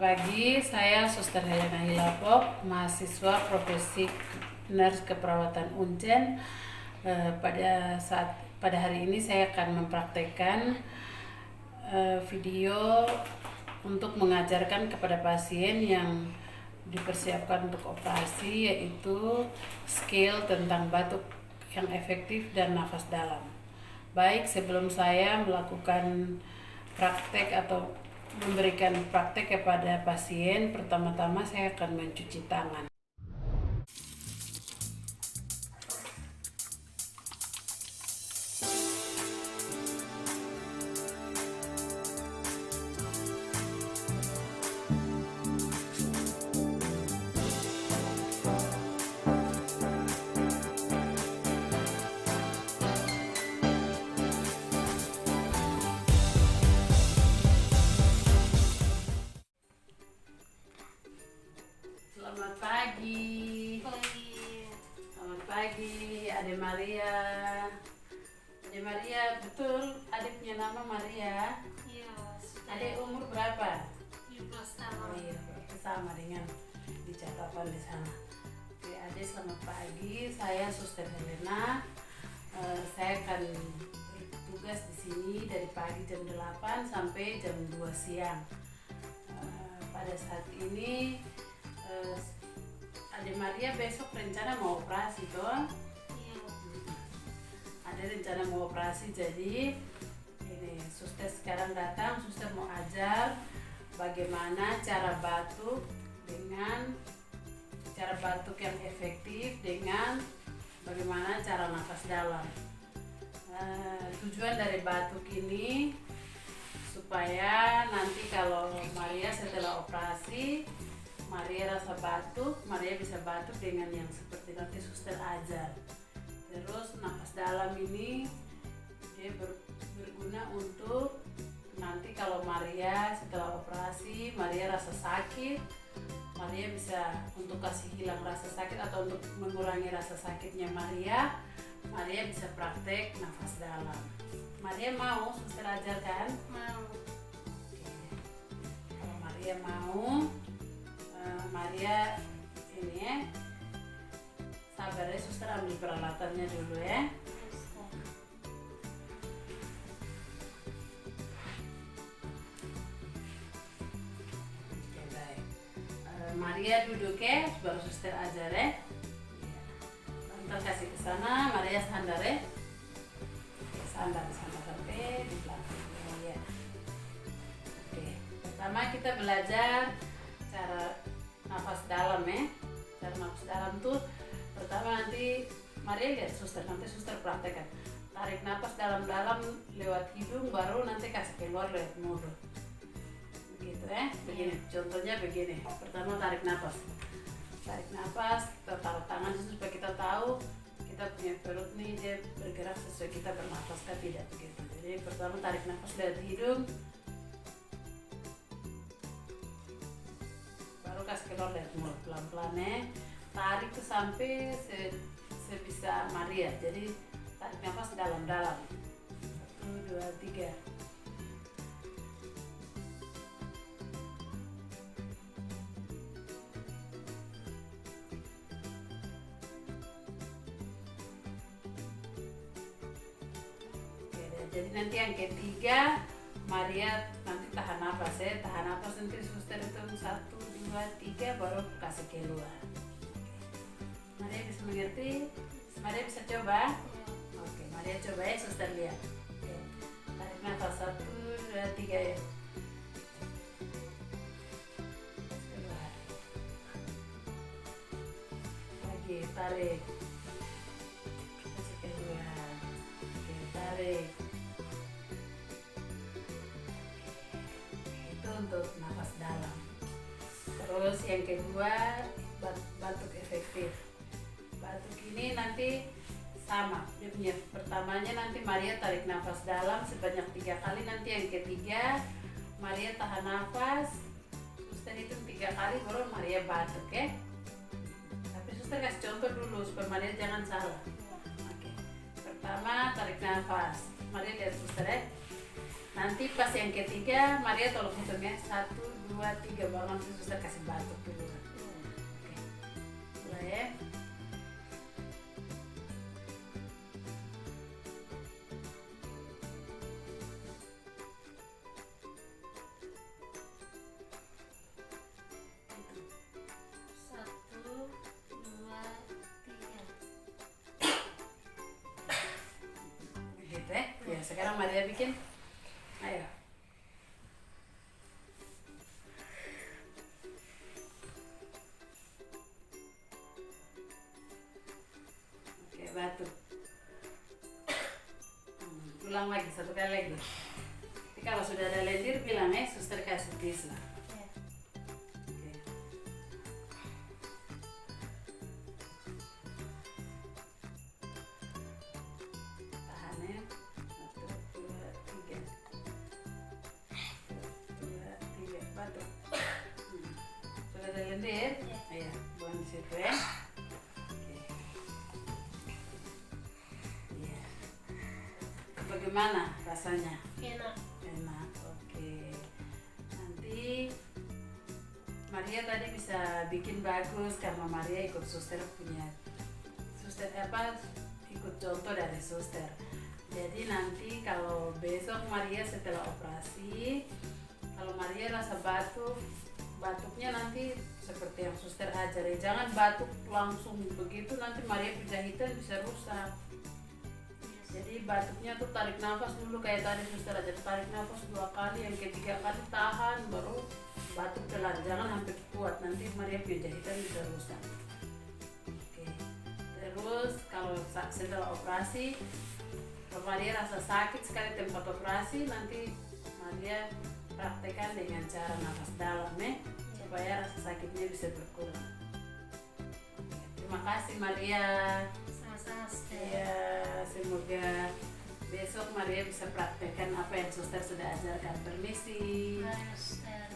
pagi, saya Suster Helena Hilapop, mahasiswa profesi nurse keperawatan Uncen. Pada hari ini saya akan mempraktekkan video untuk mengajarkan kepada pasien yang dipersiapkan untuk operasi, yaitu skill tentang batuk yang efektif dan nafas dalam. Baik, sebelum saya melakukan praktek atau memberikan praktek kepada pasien, pertama-tama saya akan mencuci tangan. Selamat pagi. Selamat pagi, Ade Maria. Ade Maria, betul Ade punya nama Maria? Iya, Ade umur berapa? 17 tahun. Oh iya, sama dengan di catatan di sana. Oke, Ade selamat pagi. Saya Suster Helena. Saya akan bertugas di sini dari pagi jam 8 sampai jam 2 siang. Pada saat ini Ade Maria besok rencana mau operasi toh? Iya. Ada rencana mau operasi, jadi ini suster sekarang datang, suster mau ajar bagaimana cara batuk yang efektif dengan bagaimana cara nafas dalam. Tujuan dari batuk ini supaya nanti kalau Maria setelah operasi, Maria rasa batuk, Maria bisa batuk dengan yang seperti nanti suster ajar. Terus nafas dalam ini dia berguna untuk nanti kalau Maria setelah operasi, Maria rasa sakit, Maria bisa untuk kasih hilang rasa sakit atau untuk mengurangi rasa sakitnya Maria bisa praktek nafas dalam. Maria mau suster ajarkan? Mau. Kalau Maria mau, Maria ini ya, sabar ya, suster ambil peralatannya dulu ya. Oke, baik. Maria duduk ya, baru suster ajar ya. Ntar kasih ke sana, Maria sandar ya. Oke, sandar sampai di belakang ya. Oke, pertama kita belajar cara nafas dalam ya. Cara nafas dalam tuh pertama nanti Maria lihat suster, nanti suster praktekkan. Tarik nafas dalam-dalam lewat hidung, baru nanti kasih keluar lewat mulut. Begitu ya. Begini, contohnya begini. Pertama tarik nafas. Tarik nafas, kita taruh tangan supaya kita tahu kita punya perut nih dia bergerak sesuai kita bernafas kan, tidak begitu. Jadi pertama tarik nafas lewat hidung, kasih keluar dari mulut pelan-pelan ya. Tarik ke sampai sebisa Maria. Jadi tarik nafas dalam-dalam. 1, 2, 3. Oke, jadi nanti yang ketiga Maria nanti tahan nafas ya. Tahan nafas nanti suster hitung 1, 2, 3 baru kasih keluar. Maria bisa mengerti? Maria bisa coba? Oke, Maria coba ya, suster lihat. Oke. Tarik nafas 1, 2, 3 ya. Keluar. Lagi tarik. Kasih keluar. Oke, tarik. Itu untuk nafas dalam. Terus yang kedua, batuk efektif. Batuk ini nanti sama, dia punya pertamanya nanti Maria tarik nafas dalam sebanyak 3 kali, nanti yang ketiga Maria tahan nafas, suster hitung 3 kali baru Maria batuk ya. Tapi suster kasih contoh dulu supaya Maria jangan salah. Oke. Pertama tarik nafas, Maria lihat suster ya. Nanti pas yang ketiga Maria tolong hitung ya, 1, 2, 2, 3 baru nanti suster kasih batuk dulu. Oke. Mulai ya. Satu, dua, tiga. Gitu ya. Ya, sekarang Maria bikin. Ayo. Oke, batuk. Ulang lagi, satu kali lagi. Tapi kalau sudah ada lendir bilang ya, suster kasih tisu. Ya. Oke. Tahan ya. 1, 2, 3. 2, 3, batuk. Sudah ada lendir? Ya. Ayo, buang di situ ya. Oke. Iya. Bagaimana rasanya? Enak. Enak, oke. Nanti Maria tadi bisa bikin bagus karena Maria ikut suster punya suster ikut contoh dari suster. Jadi nanti kalau besok Maria setelah operasi, kalau Maria rasa batuknya nanti seperti yang suster ajari, jangan batuk langsung begitu, nanti Maria jahitan bisa rusak. Jadi batuknya tuh tarik nafas dulu kayak tadi suster aja, tarik nafas 2 kali, yang ketiga kali tahan baru batuk pelan, jangan hampir kuat, nanti Maria punya jahitan bisa rusak. Oke. Terus kalau setelah operasi, kalau Maria rasa sakit sekali tempat operasi, nanti Maria praktekkan dengan cara nafas dalam ya, supaya rasa sakitnya bisa berkurang. Oke, terima kasih Maria. Sama-sama, suster. Ya, semoga besok Maria bisa praktekkan apa yang suster sudah ajarkan. Permisi. Mari, suster.